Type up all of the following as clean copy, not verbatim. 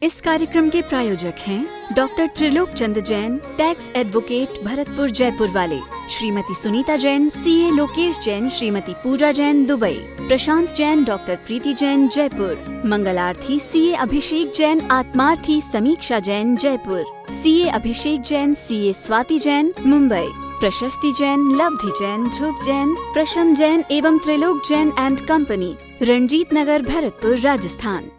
इस कार्यक्रम के प्रायोजक हैं doctor Trilok Chand Jain, tax advocate, Bharatpur Jaipur वाले, श्रीमती सुनीता जैन, सीए लोकेश जैन, श्रीमती पूजा जैन, दुबई, प्रशांत जैन, डॉक्टर प्रीति जैन, जयपुर, मंगलार्थी सीए अभिषेक जैन, आत्मार्थी समीक्षा जैन, जयपुर, सीए अभिषेक जैन, सीए स्वाति जैन, मुंबई, प्रशस्ति जैन, लब्धि जैन, ध्रुव जैन, प्रशम जैन एवं त्रिलोक जैन एंड कंपनी, रणजीत नगर, भरतपुर, राजस्थान।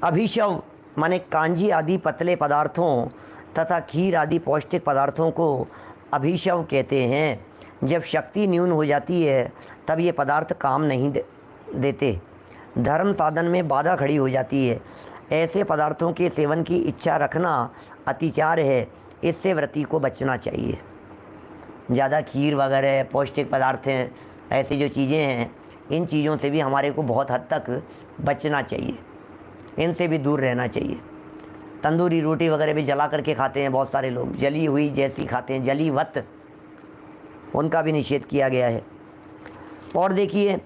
अभिशव माने कांजी आदि पतले पदार्थों तथा खीर आदि पौष्टिक पदार्थों को अभिशव कहते हैं। जब शक्ति न्यून हो जाती है तब ये पदार्थ काम नहीं देते, धर्म साधन में बाधा खड़ी हो जाती है। ऐसे पदार्थों के सेवन की इच्छा रखना अतिचार है, इससे व्रती को बचना चाहिए। ज़्यादा खीर वगैरह पौष्टिक पदार्थ हैं, ऐसी जो चीज़ें हैं, इन चीज़ों से भी हमारे को बहुत हद तक बचना चाहिए, इनसे भी दूर रहना चाहिए। तंदूरी रोटी वगैरह भी जला करके खाते हैं बहुत सारे लोग, जली हुई जैसी खाते हैं, जलीवत, उनका भी निषेध किया गया है। और देखिए,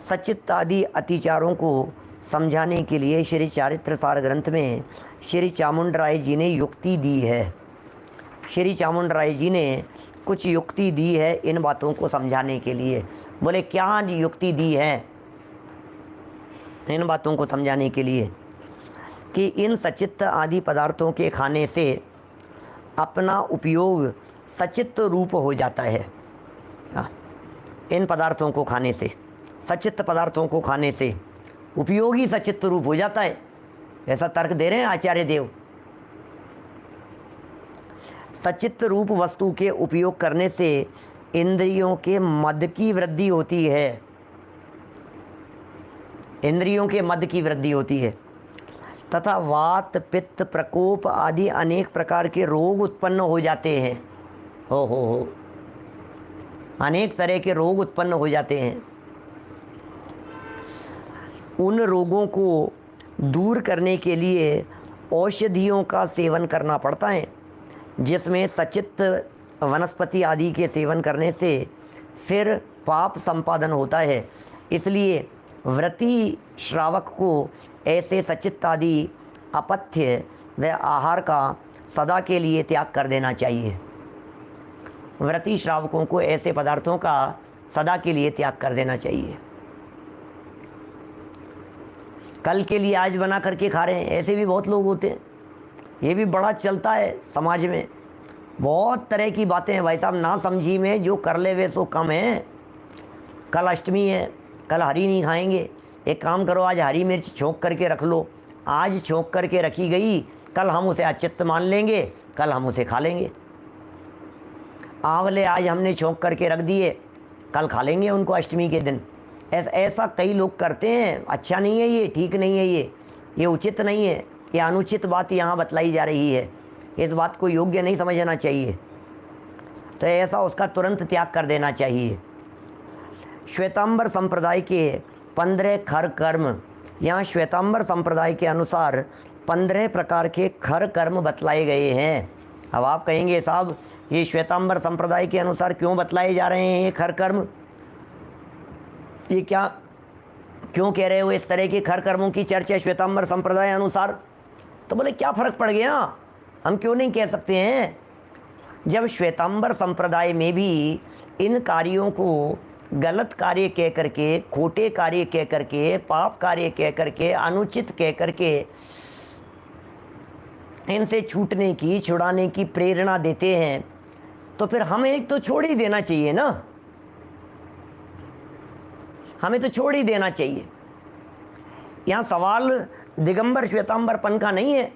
सचित्त आदि अतिचारों को समझाने के लिए श्री चारित्र सार ग्रंथ में श्री चामुंडराय जी ने युक्ति दी है। श्री चामुंडराय जी ने कुछ युक्ति दी है इन बातों को समझाने के लिए। बोले क्या युक्ति दी है इन बातों को समझाने के लिए कि इन सचित्त आदि पदार्थों के खाने से अपना उपयोग सचित्त रूप हो जाता है। इन पदार्थों को खाने से, सचित्त पदार्थों को खाने से उपयोगी सचित्त रूप हो जाता है, ऐसा तर्क दे रहे हैं आचार्य देव। सचित्त रूप वस्तु के उपयोग करने से इंद्रियों के मद की वृद्धि होती है, इंद्रियों के मद की वृद्धि होती है तथा वात पित्त प्रकोप आदि अनेक प्रकार के रोग उत्पन्न हो जाते हैं। हो अनेक तरह के रोग उत्पन्न हो जाते हैं। उन रोगों को दूर करने के लिए औषधियों का सेवन करना पड़ता है, जिसमें सचित्त वनस्पति आदि के सेवन करने से फिर पाप संपादन होता है। इसलिए व्रती श्रावक को ऐसे सचित्त आदि अपथ्य व आहार का सदा के लिए त्याग कर देना चाहिए। व्रती श्रावकों को ऐसे पदार्थों का सदा के लिए त्याग कर देना चाहिए। कल के लिए आज बना करके खा रहे हैं, ऐसे भी बहुत लोग होते हैं। ये भी बड़ा चलता है समाज में, बहुत तरह की बातें हैं भाई साहब। ना समझी में जो कर ले वे सो कम है। कल अष्टमी है, कल हरी नहीं खाएंगे, एक काम करो आज हरी मिर्च छोंक करके रख लो। आज छोंक करके रखी गई, कल हम उसे अचित्त मान लेंगे, कल हम उसे खा लेंगे। आंवले आज हमने छोंक करके रख दिए, कल खा लेंगे उनको अष्टमी के दिन। ऐसा कई लोग करते हैं। अच्छा नहीं है ये, ठीक नहीं है ये उचित नहीं है, ये अनुचित बात यहाँ बतलाई जा रही है। इस बात को योग्य नहीं समझना चाहिए, तो ऐसा उसका तुरंत त्याग कर देना चाहिए। श्वेतांबर संप्रदाय के 15 खर कर्म, यहाँ श्वेतांबर संप्रदाय के अनुसार 15 प्रकार के खर कर्म बतलाए गए हैं। अब आप कहेंगे साहब ये श्वेतांबर संप्रदाय के अनुसार क्यों बतलाए जा रहे हैं ये खर कर्म, ये क्या क्यों कह रहे हो इस तरह के खर कर्मों की चर्चा श्वेतांबर संप्रदाय अनुसार? तो बोले क्या फ़र्क पड़ गया, हम क्यों नहीं कह सकते हैं? जब श्वेतांबर संप्रदाय में भी इन कार्यों को गलत कार्य कह करके, खोटे कार्य कह करके, पाप कार्य कह करके, अनुचित कह करके इनसे छूटने की, छुड़ाने की प्रेरणा देते हैं, तो फिर हमें एक तो छोड़ ही देना चाहिए ना, हमें तो छोड़ ही देना चाहिए। यहाँ सवाल दिगंबर श्वेतांबरपन का नहीं है।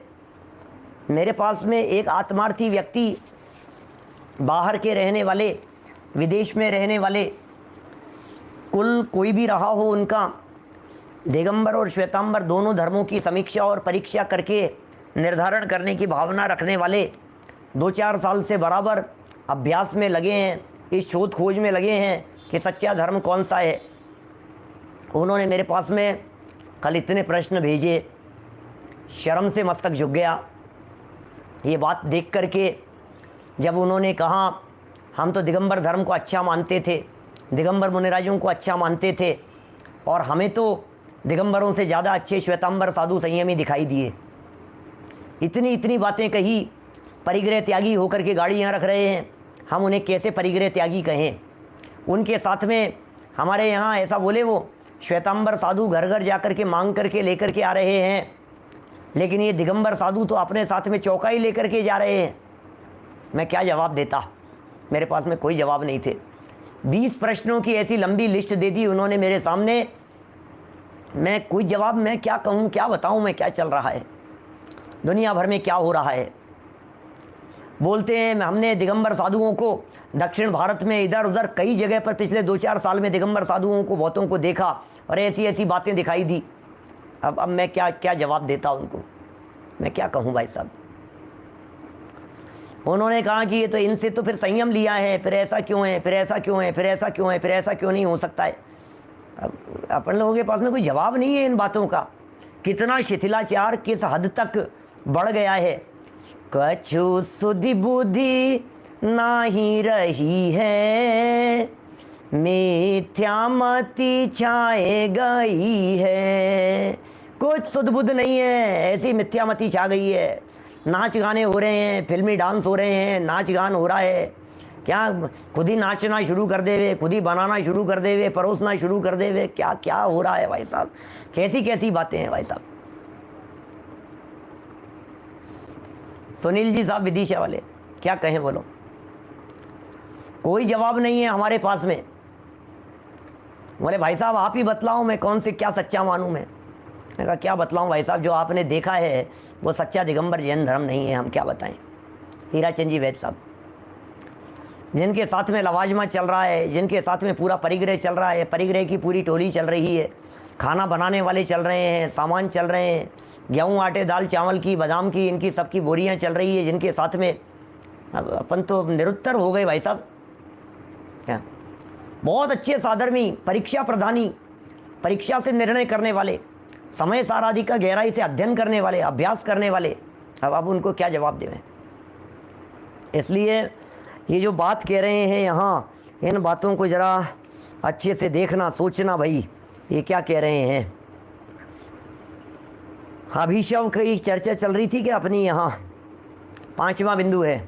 मेरे पास में एक आत्मार्थी व्यक्ति, बाहर के रहने वाले, विदेश में रहने वाले, कुल कोई भी रहा हो उनका, दिगंबर और श्वेतांबर दोनों धर्मों की समीक्षा और परीक्षा करके निर्धारण करने की भावना रखने वाले 2-4 साल से बराबर अभ्यास में लगे हैं, इस शोध खोज में लगे हैं कि सच्चा धर्म कौन सा है। उन्होंने मेरे पास में कल इतने प्रश्न भेजे, शर्म से मस्तक झुक गया ये बात देख करके। जब उन्होंने कहा हम तो दिगंबर धर्म को अच्छा मानते थे, दिगंबर मुनिराजों को अच्छा मानते थे, और हमें तो दिगंबरों से ज़्यादा अच्छे श्वेतांबर साधु संयमी दिखाई दिए। इतनी इतनी बातें कही, परिग्रह त्यागी होकर के गाड़ी यहाँ रख रहे हैं, हम उन्हें कैसे परिग्रह त्यागी कहें। उनके साथ में हमारे यहाँ ऐसा बोले, वो श्वेतांबर साधु घर घर जा कर के मांग करके लेकर के आ रहे हैं, लेकिन ये दिगंबर साधु तो अपने साथ में चौकाई लेकर के जा रहे हैं। मैं क्या जवाब देता, मेरे पास में कोई जवाब नहीं थे। 20 प्रश्नों की ऐसी लंबी लिस्ट दे दी उन्होंने मेरे सामने, मैं कोई जवाब, मैं क्या कहूँ, क्या बताऊँ मैं क्या चल रहा है, दुनिया भर में क्या हो रहा है। बोलते हैं हमने दिगंबर साधुओं को दक्षिण भारत में इधर उधर कई जगह पर पिछले 2-4 साल में दिगंबर साधुओं को बहुतों को देखा और ऐसी ऐसी बातें दिखाई दी। अब मैं क्या जवाब देता उनको, मैं क्या कहूँ भाई साहब। उन्होंने कहा कि ये तो इनसे तो फिर संयम लिया है, फिर ऐसा क्यों है, फिर ऐसा क्यों है, फिर ऐसा क्यों है, फिर ऐसा क्यों नहीं हो सकता है। अब अपन लोगों के पास में कोई जवाब नहीं है इन बातों का। कितना शिथिलाचार किस हद तक बढ़ गया है। कछु सुधि बुद्धि नाही रही है, मिथ्यामति छाए गई है। कुछ सुध बुद्ध नहीं है, ऐसी मिथ्यामति छा गई है। नाच गाने हो रहे हैं, फिल्मी डांस हो रहे हैं, नाच गान हो रहा है, क्या खुद ही नाचना शुरू कर देवे, खुद ही बनाना शुरू कर देवे, परोसना शुरू कर देवे, क्या क्या हो रहा है भाई साहब, कैसी कैसी बातें हैं भाई साहब। सुनील जी साहब विदिशा वाले, क्या कहें बोलो, कोई जवाब नहीं है हमारे पास में। बोले भाई साहब आप ही बतलाओ, मैं कौन से क्या सच्चा मानूं। मैंने कहा क्या बतलाऊं भाई साहब, जो आपने देखा है वो सच्चा दिगंबर जैन धर्म नहीं है, हम क्या बताएं। हीराचंद जी वैद्य साहब, जिनके साथ में लवाजमा चल रहा है, जिनके साथ में पूरा परिग्रह चल रहा है, परिग्रह की पूरी टोली चल रही है, खाना बनाने वाले चल रहे हैं, सामान चल रहे हैं, गेहूँ आटे दाल चावल की बादाम की इनकी सबकी बोरियां चल रही है, जिनके साथ में अब अपन तो निरुत्तर हो गए भाई साहब। क्या बहुत अच्छे साधर्मी, परीक्षा प्रधानी, परीक्षा से निर्णय करने वाले, समय सारादि का गहराई से अध्ययन करने वाले, अभ्यास करने वाले, अब उनको क्या जवाब देवें। इसलिए ये जो बात कह रहे हैं यहाँ, इन बातों को ज़रा अच्छे से देखना, सोचना भाई, ये क्या कह रहे हैं। अभिशव की चर्चा चल रही थी कि अपनी यहाँ 5वां बिंदु है,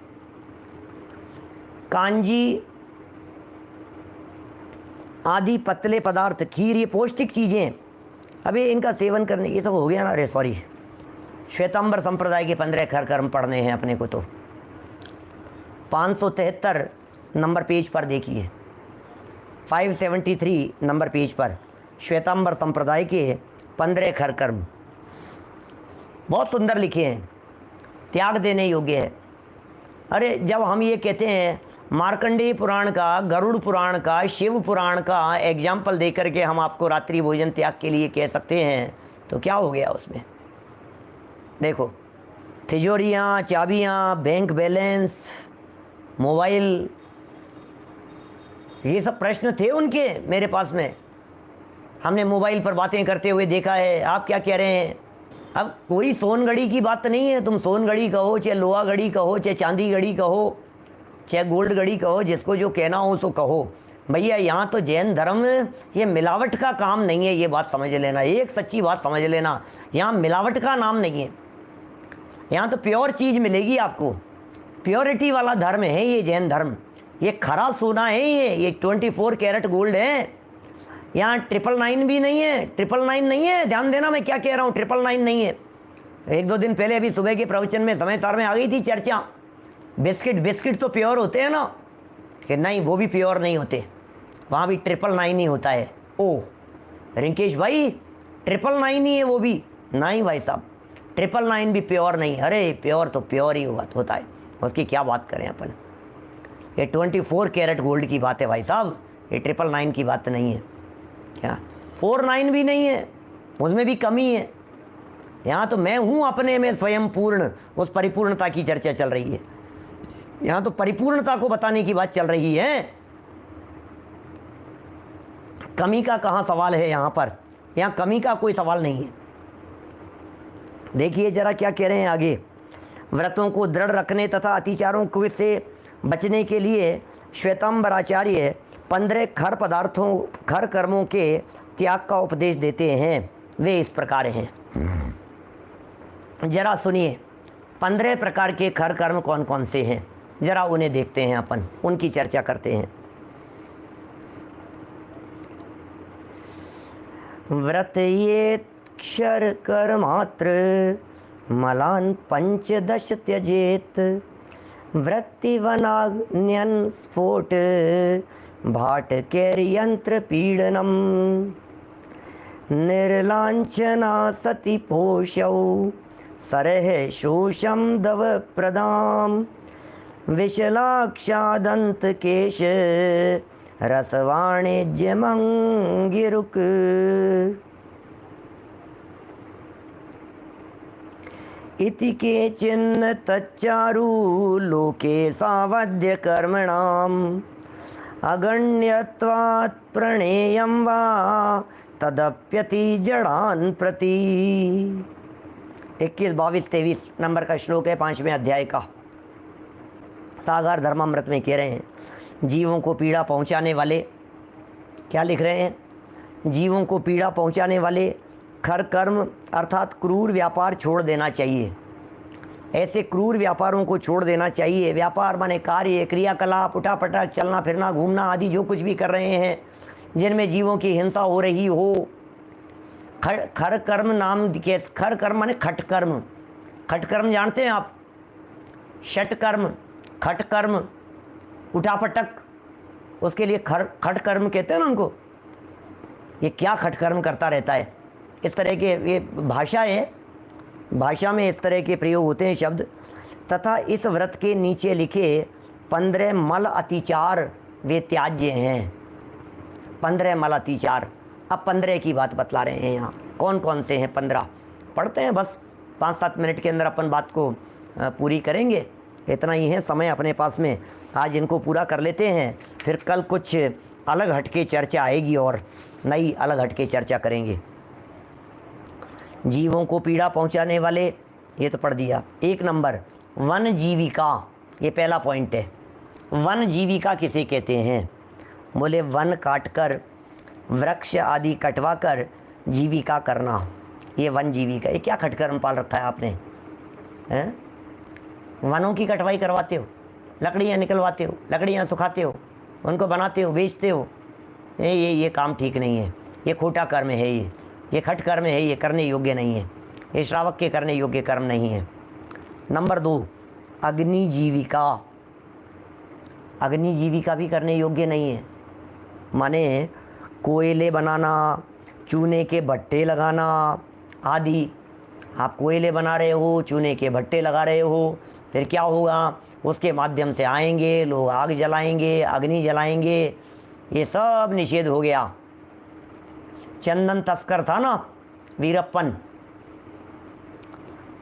कांजी आदि पतले पदार्थ, खीर, ये पौष्टिक चीज़ें, अभी इनका सेवन करने, ये सब हो गया ना। अरे सॉरी, श्वेतांबर संप्रदाय के 15 खर कर्म पढ़ने हैं अपने को, तो 573 नंबर पेज पर देखिए, 573 नंबर पेज पर श्वेतांबर संप्रदाय के 15 खर कर्म बहुत सुंदर लिखे हैं, त्याग देने योग्य है। अरे जब हम ये कहते हैं मार्कंडेय पुराण का, गरुड़ पुराण का, शिव पुराण का एग्जाम्पल दे करके हम आपको रात्रि भोजन त्याग के लिए कह सकते हैं, तो क्या हो गया उसमें। देखो, तिजोरियाँ, चाबियाँ, बैंक बैलेंस, मोबाइल, ये सब प्रश्न थे उनके मेरे पास में। हमने मोबाइल पर बातें करते हुए देखा है। आप क्या कह रहे हैं। अब कोई सोनगढ़ी की बात नहीं है, तुम सोनगढ़ी कहो, चाहे लोहा गढ़ी कहो, चाहे चांदी गढ़ी कहो, चाहे गोल्ड गढ़ी कहो, जिसको जो कहना हो सो कहो। भैया यहाँ तो जैन धर्म ये मिलावट का काम नहीं है, ये बात समझ लेना, एक सच्ची बात समझ लेना। यहाँ मिलावट का नाम नहीं है, यहाँ तो प्योर चीज़ मिलेगी आपको। प्योरिटी वाला धर्म है ये जैन धर्म। ये खरा सोना है, ये 24 कैरेट गोल्ड है। यहाँ 999 भी नहीं है, 999 नहीं है। ध्यान देना मैं क्या कह रहा हूँ, 999 नहीं है। 1-2 दिन पहले अभी सुबह के प्रवचन में समय सार में आ गई थी चर्चा, बिस्किट तो प्योर होते हैं ना, कि नहीं वो भी प्योर नहीं होते, वहाँ भी 999 ही होता है। ओ रिंकेश भाई 999 ही है वो भी, नहीं भाई साहब 999 भी प्योर नहीं। अरे प्योर तो प्योर ही होता है, उसकी क्या बात करें अपन। ये 24 कैरेट गोल्ड की बात है भाई साहब, ये 999 की बात नहीं है। क्या 49 भी नहीं है, उसमें भी कमी है। यहाँ तो मैं हूँ अपने में स्वयं पूर्ण, उस परिपूर्णता की चर्चा चल रही है। यहाँ तो परिपूर्णता को बताने की बात चल रही है, कमी का कहाँ सवाल है यहाँ पर। यहाँ कमी का कोई सवाल नहीं है। देखिए जरा क्या कह रहे हैं आगे। व्रतों को दृढ़ रखने तथा अतिचारों को से बचने के लिए श्वेतांबर आचार्य 15 खर कर्मों के त्याग का उपदेश देते हैं। वे इस प्रकार हैं, जरा सुनिए। 15 प्रकार के खर कर्म कौन कौन से हैं, जरा उन्हें देखते हैं, अपन उनकी चर्चा करते हैं। व्रत ये क्षर कर मात्र मलान 15 त्यजेत, वृत्तिवनाग्न्यन स्फोट भाट कैर्यंत्र पीडनम, निर्लांछना सति पोषौ सरह शोषम दव प्रदाम, विशलाक्षादंत केश रसवाणिज्यमंगिरुक। इति के चिन्ह तच्चारु लोके सावध्य कर्मणाम, अगण्यत्वात् प्रणेयं वा तदप्यति जड़ान प्रति। 21, 22, 23 नंबर का श्लोक है 5वें अध्याय का। सागर धर्मामृत में कह रहे हैं, जीवों को पीड़ा पहुंचाने वाले, क्या लिख रहे हैं, जीवों को पीड़ा पहुंचाने वाले खर कर्म अर्थात क्रूर व्यापार छोड़ देना चाहिए। ऐसे क्रूर व्यापारों को छोड़ देना चाहिए। व्यापार माने कार्य, क्रियाकलाप, उठापटक, चलना फिरना, घूमना आदि जो कुछ भी कर रहे हैं जिनमें जीवों की हिंसा हो रही हो। खर कर्म नाम के, खर कर्म माने खट कर्म। खट कर्म जानते हैं आप, षट कर्म, खट कर्म, उठापटक, उसके लिए खट कर्म कहते हैं ना उनको। ये क्या खट कर्म करता रहता है, इस तरह के ये भाषा है, भाषा में इस तरह के प्रयोग होते हैं शब्द। तथा इस व्रत के नीचे लिखे 15 मल अतिचार वे त्याज्य हैं। 15 मल अतिचार, अब 15 की बात बतला रहे हैं यहाँ। कौन कौन से हैं 15 पढ़ते हैं, बस 5-7 मिनट के अंदर अपन बात को पूरी करेंगे। इतना ही है समय अपने पास में, आज इनको पूरा कर लेते हैं, फिर कल कुछ अलग हटके चर्चा आएगी और नई अलग हटके चर्चा करेंगे। जीवों को पीड़ा पहुंचाने वाले, ये तो पढ़ दिया। 1 नंबर वन जीविका, ये पहला पॉइंट है। वन जीविका किसे कहते हैं? बोले वन काटकर, वृक्ष आदि कटवा कर जीविका करना, ये वन जीविका। ये क्या खटकर्म पाल रखा है आपने, हैं? वनों की कटवाई करवाते हो, लकड़ियाँ निकलवाते हो, लकड़ियाँ सुखाते हो, उनको बनाते हो, बेचते हो। ये काम ठीक नहीं है, ये खोटा कर्म है, ये खट कर्म है, ये करने योग्य नहीं है, ये श्रावक के करने योग्य कर्म नहीं है। नंबर 2 अग्नि जीविका। अग्नि जीविका भी करने योग्य नहीं है, माने कोयले बनाना, चूने के भट्टे लगाना आदि। आप कोयले बना रहे हो, चूने के भट्टे लगा रहे हो, फिर क्या होगा, उसके माध्यम से आएंगे लोग, आग जलाएंगे, अग्नि जलाएंगे, ये सब निषेध हो गया। चंदन तस्कर था ना वीरप्पन,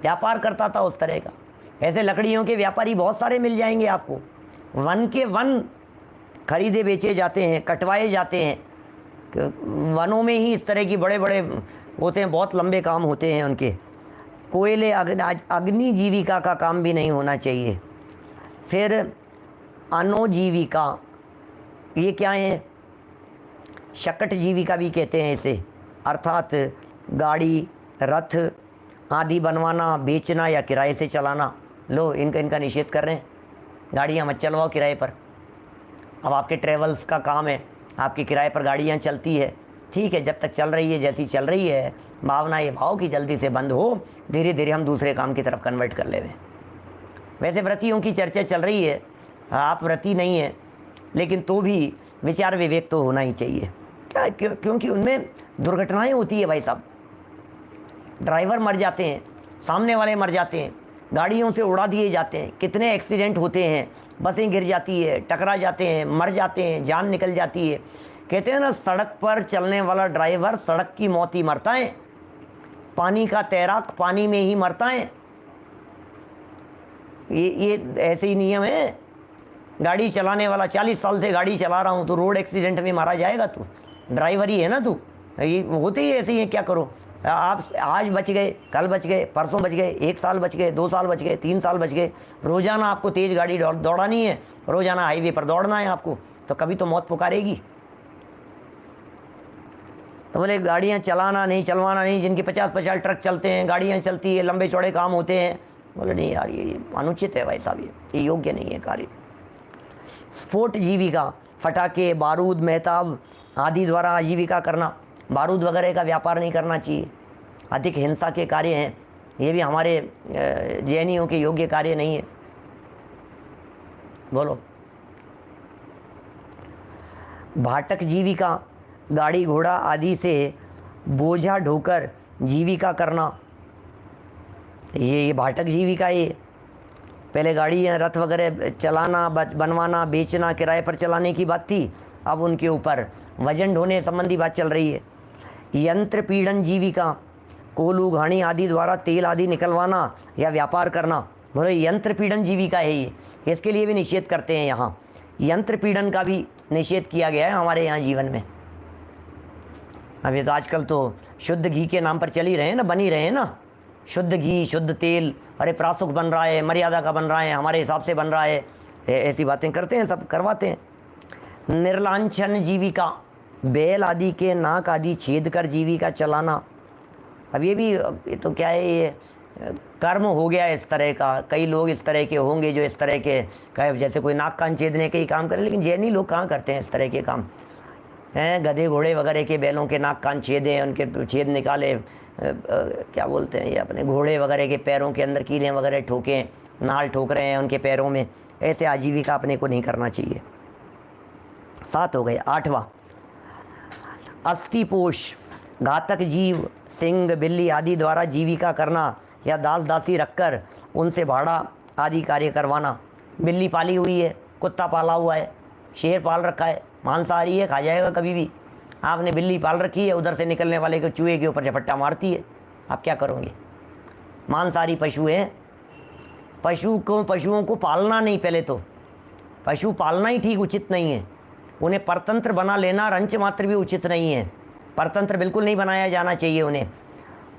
व्यापार करता था उस तरह का। ऐसे लकड़ियों के व्यापारी बहुत सारे मिल जाएंगे आपको। वन के वन खरीदे बेचे जाते हैं, कटवाए जाते हैं। वनों में ही इस तरह की बड़े बड़े होते हैं, बहुत लंबे काम होते हैं उनके। कोयले, अग्नि जीविका का काम भी नहीं होना चाहिए। फिर अनोजीविका, ये क्या है? शकट जीविका भी कहते हैं इसे, अर्थात गाड़ी, रथ आदि बनवाना, बेचना या किराए से चलाना। लो इनका निषेध कर रहे हैं, गाड़ियाँ मत चलवाओ किराए पर। अब आपके ट्रेवल्स का काम है, आपके किराए पर गाड़ियाँ चलती है, ठीक है, जब तक चल रही है, जैसी चल रही है, भावना ये भाव कि जल्दी से बंद हो, धीरे धीरे हम दूसरे काम की तरफ कन्वर्ट कर ले। वैसे व्रतियों की चर्चा चल रही है, आप व्रती नहीं है, लेकिन तो भी विचार विवेक तो होना ही चाहिए। क्या? क्योंकि उनमें दुर्घटनाएं होती है भाई साहब। ड्राइवर मर जाते हैं, सामने वाले मर जाते हैं, गाड़ियों से उड़ा दिए जाते हैं, कितने एक्सीडेंट होते हैं, बसें गिर जाती है, टकरा जाते हैं, मर जाते हैं, जान निकल जाती है। कहते हैं ना, सड़क पर चलने वाला ड्राइवर सड़क की मौत ही मरता है, पानी का तैराक पानी में ही मरता है। ये ऐसे ही नियम है। गाड़ी चलाने वाला 40 साल से गाड़ी चला रहा हूँ तो रोड एक्सीडेंट में मारा जाएगा, तू ड्राइवर ही है ना तू। ये होते ही ऐसे ही है, क्या करो। आप आज बच गए, कल बच गए, परसों बच गए, 1 साल बच गए, 2 साल बच गए, 3 साल बच गए। रोज़ाना आपको तेज़ गाड़ी दौड़ानी है, रोज़ाना हाईवे पर दौड़ना है आपको, तो कभी तो मौत पुकारेगी। तो बोले गाड़ियाँ चलाना नहीं, चलवाना नहीं। जिनके 50-50 ट्रक चलते हैं, गाड़ियाँ चलती है, लंबे चौड़े काम होते हैं, बोले नहीं यार ये अनुचित है भाई साहब, ये योग्य नहीं है कार्य। स्फोट जीविका, फटाके, बारूद, मेहताब आदि द्वारा आजीविका करना, बारूद वगैरह का व्यापार नहीं करना चाहिए। अधिक हिंसा के कार्य हैं, ये भी हमारे जैनियों के योग्य कार्य नहीं है। बोलो। भाटक जीविका, गाड़ी घोड़ा आदि से बोझा ढोकर जीविका करना, ये भाटक जीविका। ये पहले गाड़ी या रथ वगैरह चलाना, बनवाना, बेचना, किराए पर चलाने की बात थी, अब उनके ऊपर वजन ढोने संबंधी बात चल रही है। यंत्र पीड़न जीविका, कोलू घाणी आदि द्वारा तेल आदि निकलवाना या व्यापार करना। बोले यंत्र पीड़न जीविका है ये, इसके लिए भी निषेध करते हैं यहाँ। यंत्र पीड़न का भी निषेध किया गया है हमारे यहाँ जीवन में। अभी तो आजकल तो शुद्ध घी के नाम पर चल ही रहे हैं ना, बन ही रहे हैं ना, शुद्ध घी, शुद्ध तेल, अरे प्रासुक बन रहा है, मर्यादा का बन रहा है, हमारे हिसाब से बन रहा है, ऐसी बातें करते हैं, सब करवाते हैं। निर्लांछन जीविका, बैल आदि के नाक आदि छेद कर जीविका चलाना। अब ये तो क्या है, ये कर्म हो गया इस तरह का। कई लोग इस तरह के होंगे जो इस तरह के जैसे कोई नाक कान छेदने के ही काम करें, लेकिन जैनी लोग कहाँ करते हैं इस तरह के काम हैं। गधे घोड़े वगैरह के बैलों के नाक कान छेदे, उनके छेद निकाले, क्या बोलते हैं ये, अपने घोड़े वगैरह के पैरों के अंदर कीलें वगैरह ठोकें, नाल ठोक रहे हैं उनके पैरों में, ऐसे आजीविका अपने को नहीं करना चाहिए। 7 हो गए। 8वां, अस्थिपोष, घातक जीव, सिंह, बिल्ली आदि द्वारा जीविका करना या दास दासी रखकर उनसे भाड़ा आदि कार्य करवाना। बिल्ली पाली हुई है, कुत्ता पाला हुआ है, शेर पाल रखा है, मांसाहारी है, खा जाएगा कभी भी। आपने बिल्ली पाल रखी है, उधर से निकलने वाले को चूहे के ऊपर झपट्टा मारती है, आप क्या करोगे? मांसाहारी पशु है। पशुओं को पालना नहीं, पहले तो पशु पालना ही ठीक उचित नहीं है। उन्हें परतंत्र बना लेना रंच मात्र भी उचित नहीं है। परतंत्र बिल्कुल नहीं बनाया जाना चाहिए उन्हें।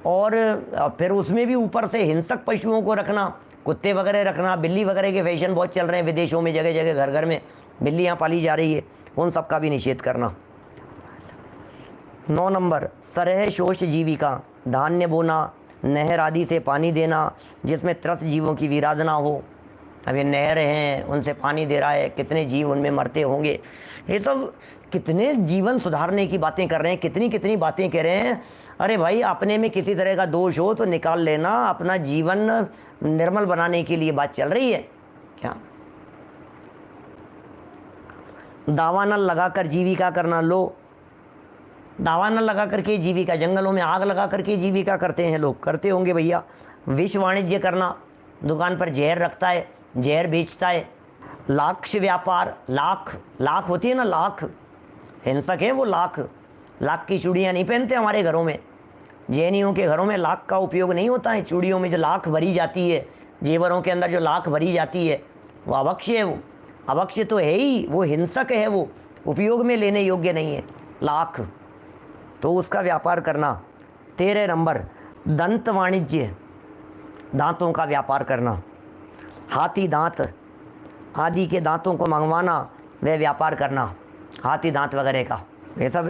और फिर उसमें भी ऊपर से हिंसक पशुओं को रखना, कुत्ते वगैरह रखना, बिल्ली वगैरह के फैशन बहुत चल रहे हैं विदेशों में, जगह जगह घर घर में बिल्लियाँ पाली जा रही है, उन सब का भी निषेध करना। 9 नंबर, सरह शोष जीविका, धान्य बोना, नहर आदि से पानी देना जिसमें त्रस्त जीवों की विराधना हो। अब ये नहर हैं, उनसे पानी दे रहा है, कितने जीव उनमें मरते होंगे। ये सब कितने जीवन सुधारने की बातें कर रहे हैं, कितनी कितनी बातें कह रहे हैं। अरे भाई, अपने में किसी तरह का दोष हो तो निकाल लेना, अपना जीवन निर्मल बनाने के लिए बात चल रही है क्या? दावानल लगाकर जीविका करना। लो, दावानल लगा करके जीविका, जंगलों में आग लगा करके जीविका करते हैं लोग, करते होंगे भैया। विष वाणिज्य करना, दुकान पर जहर रखता है, जहर बेचता है। लाक्ष व्यापार, लाख होती है ना, लाख, हिंसक है वो। लाख की चूड़ियाँ नहीं पहनते हमारे घरों में। जैनियों के घरों में लाख का उपयोग नहीं होता है। चूड़ियों में जो लाख भरी जाती है, जेवरों के अंदर जो लाख भरी जाती है, वो अवक्ष्य है। वो अवक्ष्य तो है ही, वो हिंसक है, वो उपयोग में लेने योग्य नहीं है लाख, तो उसका व्यापार करना। 13 नंबर, दंत वाणिज्य, दांतों का व्यापार करना। हाथी दांत आदि के दांतों को मंगवाना, वह व्यापार करना, हाथी दांत वगैरह का। ये सब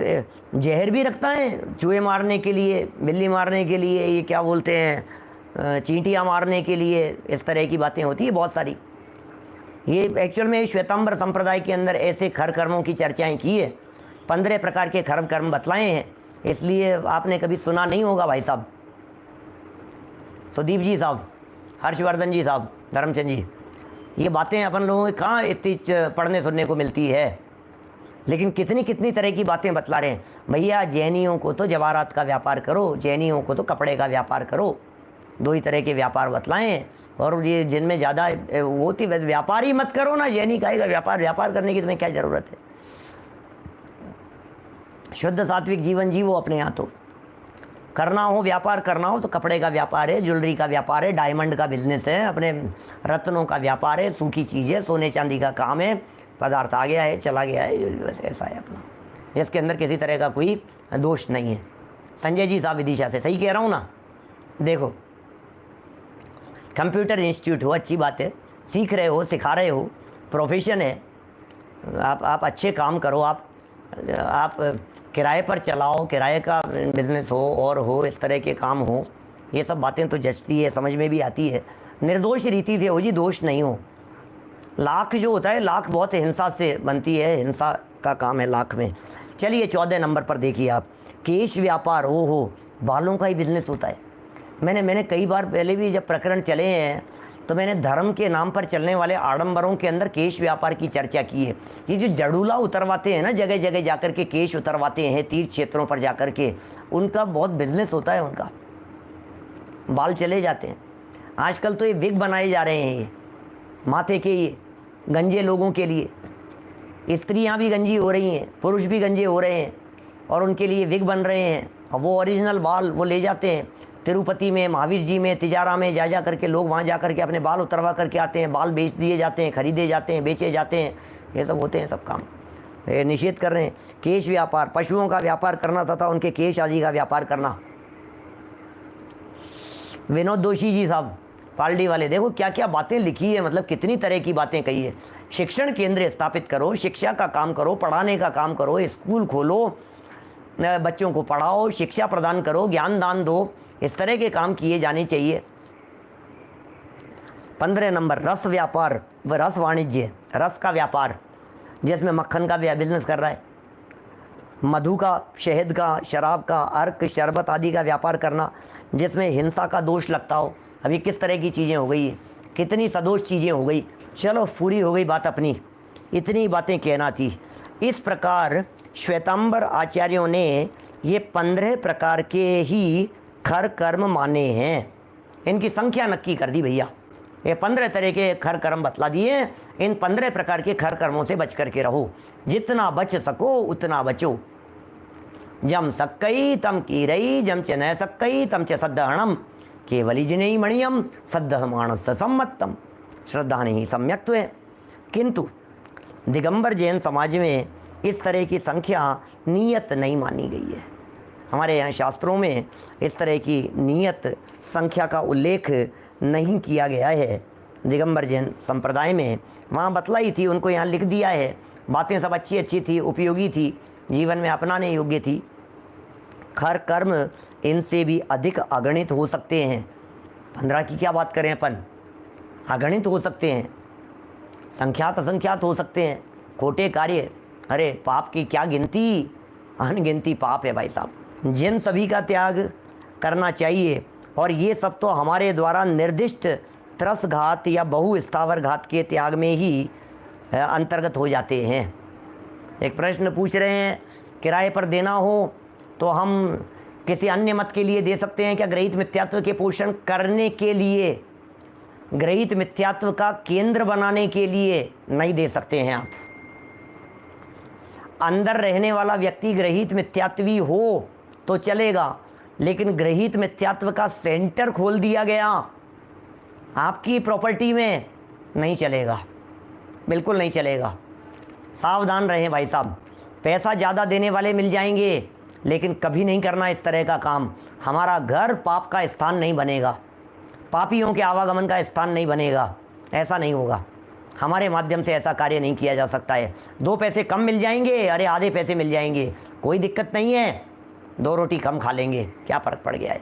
जहर भी रखता है चूहे मारने के लिए, बिल्ली मारने के लिए, ये क्या बोलते हैं, चींटियाँ मारने के लिए, इस तरह की बातें होती है बहुत सारी। ये एक्चुअल में श्वेतांबर संप्रदाय के अंदर ऐसे खर कर्मों की चर्चाएं की है। 15 प्रकार के खर कर्म बतलाए हैं, इसलिए आपने कभी सुना नहीं होगा भाई साहब। सुदीप जी साहब, हर्षवर्धन जी साहब, धर्मचंद जी, ये बातें अपन लोगों को कहाँ इतनी पढ़ने सुनने को मिलती है, लेकिन कितनी कितनी तरह की बातें बतला रहे हैं भैया। जैनियों को तो जवाहरात का व्यापार करो, जैनियों को तो कपड़े का व्यापार करो, 2 ही तरह के व्यापार बतलाए हैं। और ये जिनमें ज़्यादा वो होती, व्यापार ही मत करो ना, जैनी कहेगा व्यापार करने की तुम्हें क्या ज़रूरत है। शुद्ध सात्विक जीवन जीवो अपने यहाँ। तो करना हो, व्यापार करना हो तो कपड़े का व्यापार है, ज्वेलरी का व्यापार है, डायमंड का बिजनेस है, अपने रत्नों का व्यापार है, सूखी चीज़ है, सोने चांदी का काम है। पदार्थ आ गया है, चला गया है, बस ऐसा है अपना, इसके अंदर किसी तरह का कोई दोष नहीं है। संजय जी साहब विदिशा से, सही कह रहा हूँ ना? देखो, कंप्यूटर इंस्टीट्यूट हो, अच्छी बात है, सीख रहे हो, सिखा रहे हो, प्रोफेशन है, आप अच्छे काम करो, आप किराए पर चलाओ, किराए का बिज़नेस हो और हो, इस तरह के काम हो, ये सब बातें तो जचती है, समझ में भी आती है। निर्दोष रीति से हो जी, दोष नहीं हो। लाख जो होता है, लाख बहुत हिंसा से बनती है, हिंसा का काम है लाख में। चलिए 14 नंबर पर देखिए आप, केश व्यापार। हो बालों का ही बिजनेस होता है। मैंने कई बार पहले भी जब प्रकरण चले हैं तो मैंने धर्म के नाम पर चलने वाले आडंबरों के अंदर केश व्यापार की चर्चा की है। ये जो जड़ूला उतरवाते हैं ना, जगह जगह जाकर के केश उतरवाते हैं, तीर्थ क्षेत्रों पर जाकर के, उनका बहुत बिजनेस होता है, उनका बाल चले जाते हैं। आजकल तो ये विग बनाए जा रहे हैं, ये माथे के, ये गंजे लोगों के लिए। स्त्रियां भी गंजी हो रही हैं, पुरुष भी गंजे हो रहे हैं और उनके लिए विग बन रहे हैं। और वो ओरिजिनल बाल वो ले जाते हैं तिरुपति में, महावीर जी में, तिजारा में जा करके लोग वहाँ जा करके अपने बाल उतरवा करके आते हैं। बाल बेच दिए जाते हैं, खरीदे जाते हैं, बेचे जाते हैं, ये सब होते हैं सब काम। ये निषेध कर रहे हैं। केश व्यापार, पशुओं का व्यापार करना तथा उनके केश आदि का व्यापार करना। विनोद दोषी जी साहब पालडी वाले, देखो क्या क्या बातें लिखी है, मतलब कितनी तरह की बातें कही है। शिक्षण केंद्र स्थापित करो, शिक्षा का काम करो, पढ़ाने का काम करो, स्कूल खोलो, बच्चों को पढ़ाओ, शिक्षा प्रदान करो, ज्ञान दान दो, इस तरह के काम किए जाने चाहिए। 15 नंबर, रस व्यापार व रस वाणिज्य। रस का व्यापार, जिसमें मक्खन का बिजनेस कर रहा है, मधु का, शहद का, शराब का, अर्क, शरबत आदि का व्यापार करना, जिसमें हिंसा का दोष लगता हो। अभी किस तरह की चीज़ें हो गई है, कितनी सदोष चीज़ें हो गई। चलो पूरी हो गई बात अपनी, इतनी बातें कहना थी। इस प्रकार श्वेतांबर आचार्यों ने ये 15 प्रकार के ही खर कर्म माने हैं। इनकी संख्या नक्की कर दी भैया, ये 15 तरह के खर कर्म बतला दिए। इन 15 प्रकार के खर कर्मों से बच करके रहो, जितना बच सको उतना बचो। जम सक्कई तम की रई, जम च न सक्कई तम च सद्धहणम, केवली जिनेई मणियम सद्ध मानस सम्मतम। श्रद्धा नहीं सम्यक्त्व है। किंतु दिगंबर जैन समाज में इस तरह की संख्या नियत नहीं मानी गई है। हमारे यहाँ शास्त्रों में इस तरह की नियत संख्या का उल्लेख नहीं किया गया है। दिगंबर जैन संप्रदाय में वहाँ बतलाई थी, उनको यहाँ लिख दिया है। बातें सब अच्छी अच्छी थी, उपयोगी थी, जीवन में अपनाने योग्य थी। खर कर्म इनसे भी अधिक अगणित हो सकते हैं। 15 की क्या बात करें अपन, अगणित हो सकते हैं, संख्यात असंख्यात हो सकते हैं। खोटे कार्य, अरे पाप की क्या गिनती, अनगिनती पाप है भाई साहब। जिन सभी का त्याग करना चाहिए, और ये सब तो हमारे द्वारा निर्दिष्ट त्रस घात या बहु स्थावर घात के त्याग में ही अंतर्गत हो जाते हैं। एक प्रश्न पूछ रहे हैं, किराए पर देना हो तो हम किसी अन्य मत के लिए दे सकते हैं क्या? ग्रहित मिथ्यात्व के पोषण करने के लिए, ग्रहित मिथ्यात्व का केंद्र बनाने के लिए नहीं दे सकते हैं आप। अंदर रहने वाला व्यक्ति ग्रहित मिथ्यात्वी हो तो चलेगा, लेकिन ग्रहित मिथ्यात्व का सेंटर खोल दिया गया आपकी प्रॉपर्टी में, नहीं चलेगा, बिल्कुल नहीं चलेगा। सावधान रहें भाई साहब। पैसा ज़्यादा देने वाले मिल जाएंगे, लेकिन कभी नहीं करना इस तरह का काम। हमारा घर पाप का स्थान नहीं बनेगा, पापियों के आवागमन का स्थान नहीं बनेगा, ऐसा नहीं होगा। हमारे माध्यम से ऐसा कार्य नहीं किया जा सकता है। 2 पैसे कम मिल जाएंगे, अरे आधे पैसे मिल जाएंगे, कोई दिक्कत नहीं है। 2 रोटी कम खा लेंगे, क्या फ़र्क पड़ गया है।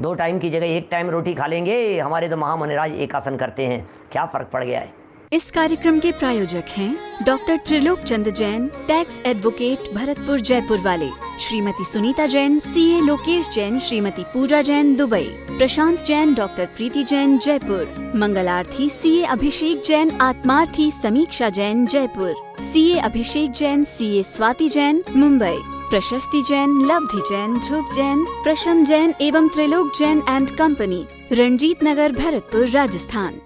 2 टाइम की जगह 1 टाइम रोटी खा लेंगे। हमारे तो महामुनिराज एक आसन करते हैं, क्या फ़र्क पड़ गया है। इस कार्यक्रम के प्रायोजक हैं doctor Trilok Chand Jain, tax advocate, Bharatpur Jaipur वाले, श्रीमती सुनीता जैन, सीए लोकेश जैन, श्रीमती पूजा जैन, दुबई, प्रशांत जैन, डॉक्टर प्रीति जैन, जयपुर, मंगलार्थी सीए अभिषेक जैन, आत्मार्थी समीक्षा जैन, जयपुर, सीए अभिषेक जैन, सीए स्वाति जैन, मुंबई, प्रशस्ति जैन, लब्धि जैन, ध्रुव जैन, प्रशम जैन एवं Trilok Jain and company, Ranjit Nagar, Bharatpur, Rajasthan.